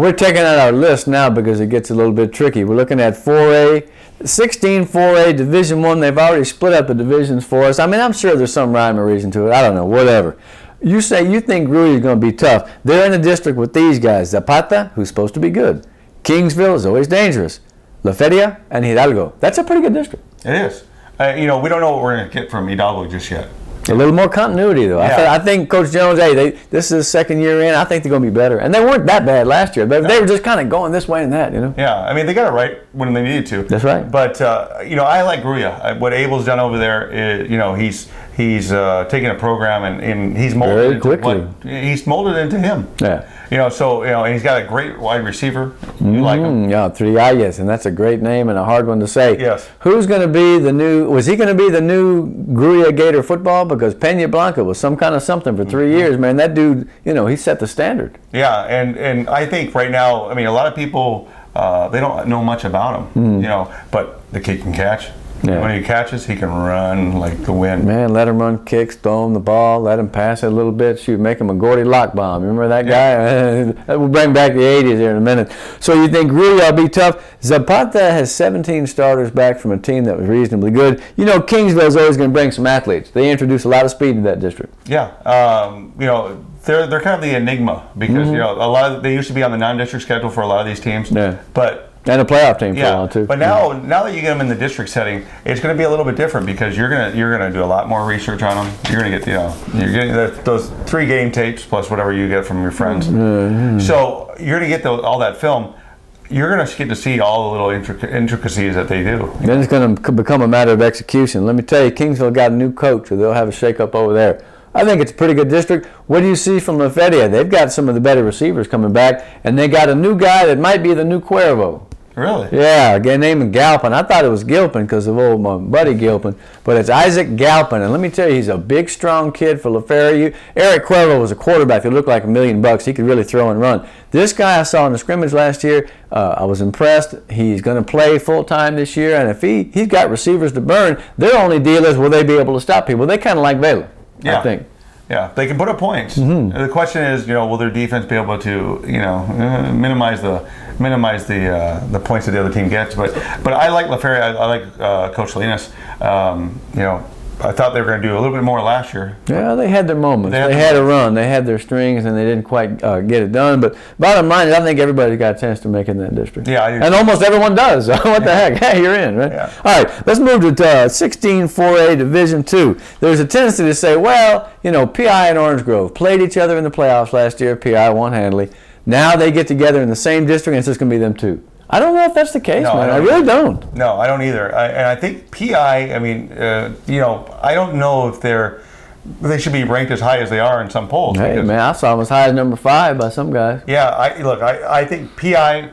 Well, we're taking out our list now because it gets a little bit tricky. We're looking at 4A, 16 4A, Division I. They've already split up the divisions for us. I mean, I'm sure there's some rhyme or reason to it. I don't know, whatever. You say you think Gruya is going to be tough. They're in the district with these guys. Zapata, who's supposed to be good. Kingsville is always dangerous. La Feria and Hidalgo. That's a pretty good district. It is. We don't know what we're going to get from Hidalgo just yet. A little more continuity, though. Yeah. I think Coach Jones, this is his second year in. I think they're going to be better. And they weren't that bad last year. They were just kind of going this way and that, Yeah, I mean, they got it right when they needed to. That's right. But, I like Gruya. What Abel's done over there is, he's taken a program and he's molded very it quickly. He's molded it into him. Yeah. And he's got a great wide receiver. You like him. Yeah, Trialles, and that's a great name and a hard one to say. Yes. Who's going to be was he going to be the new Gruya Gator football? Because Peña Blanca was some kind of something for 3 years, man. That dude, he set the standard. Yeah, and I think right now, I mean, a lot of people, they don't know much about him, but the kid can catch. Yeah. When he catches, he can run like the wind. Man, let him run kicks, throw him the ball, let him pass it a little bit, shoot, make him a Gordy Lockbaum. Remember that guy? We'll bring back the 80s here in a minute. So you think Gruya will be tough? Zapata has 17 starters back from a team that was reasonably good. Kingsville is always going to bring some athletes. They introduce a lot of speed to that district. Yeah, they're kind of the enigma because they used to be on the non-district schedule for a lot of these teams. Yeah. And a playoff team for a while too. But now that you get them in the district setting, it's going to be a little bit different because you're gonna do a lot more research on them. You're going to get you're getting those 3 game tapes plus whatever you get from your friends. Mm-hmm. So you're going to get all that film. You're going to get to see all the little intricacies that they do. Then it's going to become a matter of execution. Let me tell you, Kingsville got a new coach, or they'll have a shake-up over there. I think it's a pretty good district. What do you see from La Feria? They've got some of the better receivers coming back, and they got a new guy that might be the new Cuervo. Really? Yeah, a guy named Galpin. I thought it was Gilpin because of my buddy Gilpin, but it's Isaac Galpin. And let me tell you, he's a big, strong kid for La Feria. Eric Cuervo was a quarterback that looked like $1 million. He could really throw and run. This guy I saw in the scrimmage last year, I was impressed. He's going to play full-time this year, and if he's got receivers to burn, their only deal is will they be able to stop people. They kind of like Vela, I think. Yeah, they can put up points. Mm-hmm. The question is, will their defense be able to, minimize the points that the other team gets? But I like La Feria. I like Coach Salinas. I thought they were going to do a little bit more last year. Yeah, they had their moments. They had a run. They had their strings, and they didn't quite get it done. But bottom line is, I think everybody's got a chance to make it in that district. Yeah, I do. And almost everyone does. What the heck? Hey, you're in, right? Yeah. All right, let's move to 16 4A Division II. There's a tendency to say, well, PI and Orange Grove played each other in the playoffs last year. PI won handily. Now they get together in the same district, and it's just going to be them two. I don't know if that's the case, man. I really don't. No, I don't either. And I think PI, I don't know if they should be ranked as high as they are in some polls. Hey, man, I saw them as high as number 5 by some guys. Yeah, I think PI,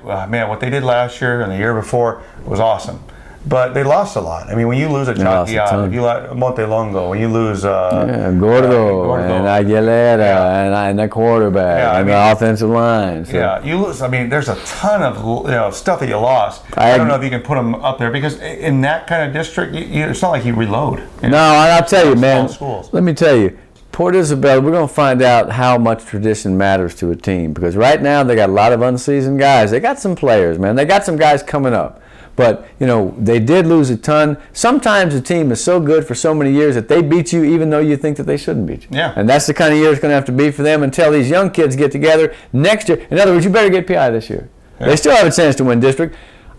what they did last year and the year before was awesome. But they lost a lot. I mean, when you lose a Chaquian, if you lose Montelongo, when you lose Gordo and Aguilera and the quarterback and the offensive line. So. Yeah, you lose. I mean, there's a ton of stuff that you lost. I don't know if you can put them up there because in that kind of district, it's not like you reload. No, I'll tell you, man. Schools. Let me tell you. Port Isabel, we're going to find out how much tradition matters to a team because right now they got a lot of unseasoned guys. They got some players, man. They got some guys coming up. But, they did lose a ton. Sometimes a team is so good for so many years that they beat you even though you think that they shouldn't beat you. Yeah. And that's the kind of year it's going to have to be for them until these young kids get together next year. In other words, you better get PI this year. Yeah. They still have a chance to win district.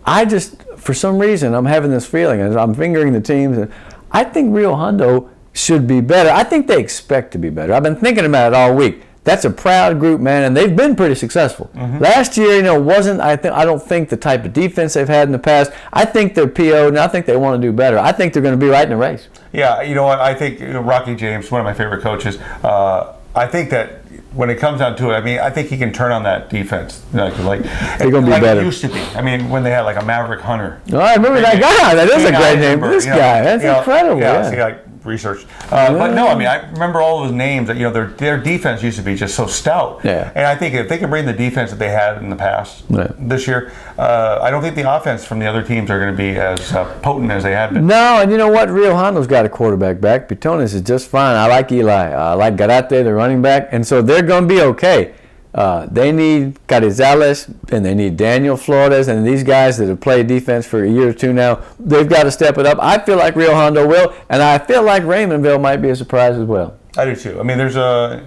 For some reason, I'm having this feeling, as I'm fingering the teams, and I think Rio Hondo should be better. I think they expect to be better. I've been thinking about it all week. That's a proud group, man, and they've been pretty successful. Mm-hmm. Last year, wasn't I don't think the type of defense they've had in the past. I think they're PO'd, and I think they want to do better. I think they're going to be right in the race. Yeah, you know what? I think Rocky James, one of my favorite coaches, I think that when it comes down to it, I think he can turn on that defense. They're going to be better. It used to be. When they had like a Maverick Hunter. Oh, I remember that guy. That is a great name. This guy. That's incredible. Yeah. Research, but no, I remember all those names that their defense used to be just so stout. Yeah. And I think if they can bring the defense that they had in the past this year, I don't think the offense from the other teams are going to be as potent as they had been. No, and you know what? Rio Hondo's got a quarterback back. Pitones is just fine. I like Eli. I like Garate, the running back, and so they're going to be okay. They need Carrizales and they need Daniel Flores and these guys that have played defense for a year or two now. They've got to step it up. I feel like Rio Hondo will, and I feel like Raymondville might be a surprise as well. I do too. I mean, there's a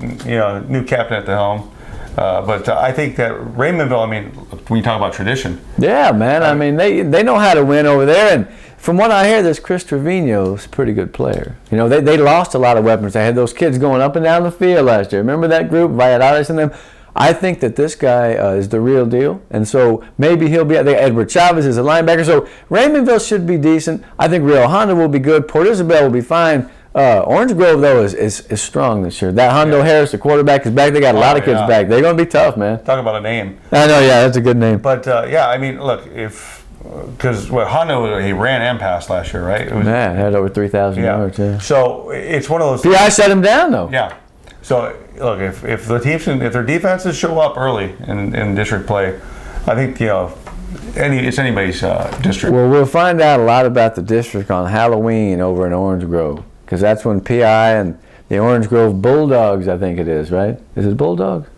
new captain at the helm, but I think that Raymondville. I mean, when you talk about tradition, yeah, man. I mean, they know how to win over there, and from what I hear, this Chris Trevino's a pretty good player. You know, they lost a lot of weapons. They had those kids going up and down the field last year. Remember that group, Valladares and them? I think that this guy is the real deal, and so maybe he'll be. Edward Chavez is a linebacker, so Raymondville should be decent. I think Rio Hondo will be good. Port Isabel will be fine. Orange Grove, though, is strong this year. That Hondo Harris, the quarterback, is back. They got a lot of kids back. They're going to be tough, man. Talk about a name. I know, yeah, that's a good name. But, yeah, I mean, look, because Hondo, he ran and passed last year, right? Yeah, had over 3,000 yards, yeah. So it's one of those. PI shut him down, though. Yeah. So, look, if the teams, if their defenses show up early in district play, I think, it's anybody's district. Well, we'll find out a lot about the district on Halloween over in Orange Grove, because that's when PI and the Orange Grove Bulldogs, I think it is, right? Is it Bulldogs?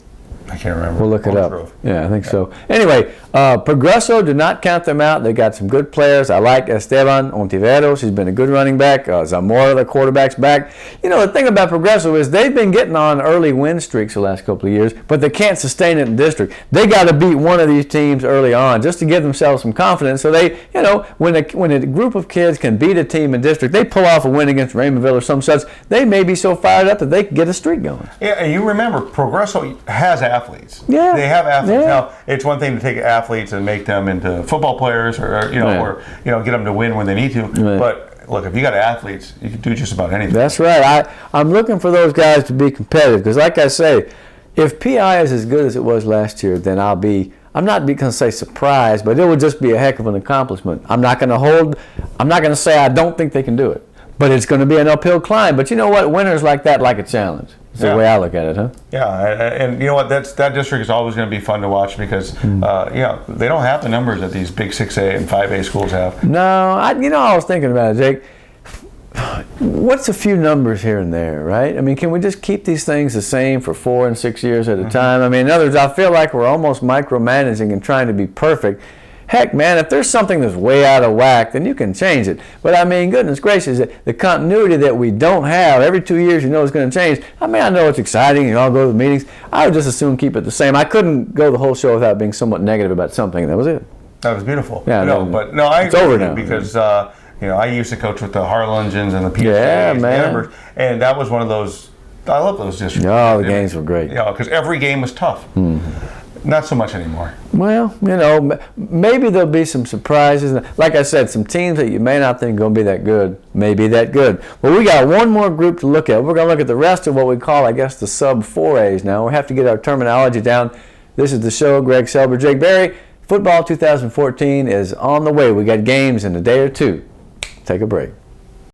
I can't remember. We'll look it up. Grove. Yeah, I think so. Anyway, Progreso, do not count them out. They got some good players. I like Esteban Ontiveros. He's been a good running back. Zamora, the quarterback's back. You know, the thing about Progreso is they've been getting on early win streaks the last couple of years, but they can't sustain it in district. They got to beat one of these teams early on just to give themselves some confidence. So they, when a group of kids can beat a team in district, they pull off a win against Raymondville or some such, they may be so fired up that they can get a streak going. Yeah, and you remember, Progreso has athletes. Yeah. They have athletes. Yeah. Now, it's one thing to take athletes and make them into football players or get them to win when they need to. Right. But look, if you got athletes, you can do just about anything. That's right. I'm looking for those guys to be competitive because, like I say, if PI is as good as it was last year, then I'm not going to say surprised, but it would just be a heck of an accomplishment. I'm not going to say I don't think they can do it, but it's going to be an uphill climb. But you know what? Winners like that like a challenge. That's the way I look at it, huh? Yeah, and you know what? That district is always going to be fun to watch because, they don't have the numbers that these big 6A and 5A schools have. No, I was thinking about it, Jake. What's a few numbers here and there, right? I mean, can we just keep these things the same for 4 and 6 years at a time? I mean, in other words, I feel like we're almost micromanaging and trying to be perfect. Heck, man, if there's something that's way out of whack, then you can change it. But I mean, goodness gracious, the continuity that we don't have, every 2 years it's going to change. I mean, I know it's exciting, you all go to the meetings. I would just as soon keep it the same. I couldn't go the whole show without being somewhat negative about something. That was it. That was beautiful. Yeah, I it's over now. Because, I used to coach with the Harlingens and the PSAs. Yeah, man. And that was one of those, I love those districts. Oh, the games were great. Yeah, because every game was tough. Not so much anymore. Well, maybe there'll be some surprises. Like I said, some teams that you may not think are going to be that good may be that good. Well, we got one more group to look at. We're going to look at the rest of what we call, I guess, the sub-4As now. We have to get our terminology down. This is the show. Greg Selber, Jake Berry. Football 2014 is on the way. We got games in a day or two. Take a break.